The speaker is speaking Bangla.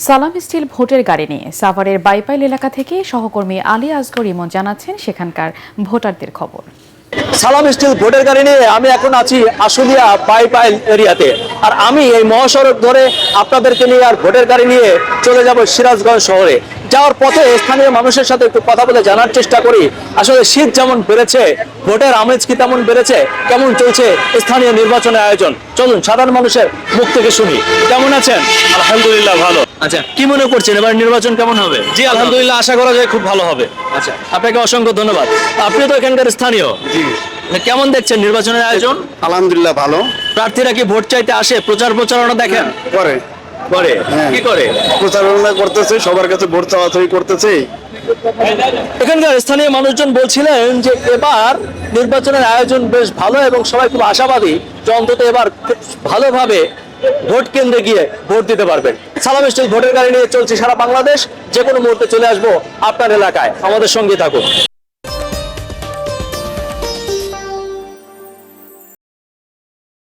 সালাম স্টিল ভোটের গাড়ি নিয়ে সাভারের বাইপাইল এলাকা থেকে সহকর্মী আলী আসগর ইমন জানাচ্ছেন সেখানকার ভোটারদের খবর। সালাম স্টিল ভোটের গাড়ি নিয়ে আমি এখন আছি আশুলিয়া বাইপাইল এরিয়াতে, আর আমি এই মহাসড়ক ধরে আপনাদেরকে নিয়ে আর ভোটের গাড়ি নিয়ে চলে যাব সিরাজগঞ্জ শহরে। যাওয়ার পথে স্থানীয় মানুষের সাথে একটু কথা বলে জানার চেষ্টা করি আসলে শীত যেমন বেড়েছে, ভোটের আমেজ কি তেমন বেড়েছে, কেমন চলছে স্থানীয় নির্বাচনের আয়োজন। চলুন সাধারণ মানুষের মুখ থেকে শুনি। কেমন আছেন? আলহামদুলিল্লাহ ভালো। আচ্ছা, কি মনে করছেন এবার নির্বাচন কেমন হবে? জি আলহামদুলিল্লাহ, আশা করা যায় খুব ভালো হবে। আচ্ছা, আপনাকে অসংখ্য ধন্যবাদ। আপনি তো এখানকার স্থানীয়, জি কেমন দেখছেন নির্বাচনের আয়োজন? আলহামদুলিল্লাহ ভালো। প্রার্থীরা কি ভোট চাইতে আসে, প্রচারণা দেখেন? করে করে কি করে? প্রচারণা করতেছে, সবার কাছে ভোট চাওয়াচাই করতেছে। এখানকার স্থানীয় মানুষজন বলছিলেন যে এবার নির্বাচনের আয়োজন বেশ ভালো এবং সবাই খুব আশাবাদী যে অন্তত এবার খুব ভালোভাবে ভোট কেন্দ্রে গিয়ে ভোট দিতে পারবেন। সালাম স্টিল ভোটের গাড়ি নিয়ে চলছে সারা বাংলাদেশ। যে কোনো মুহূর্তে চলে আসবো আপনার এলাকায়, আমাদের সঙ্গে থাকুন।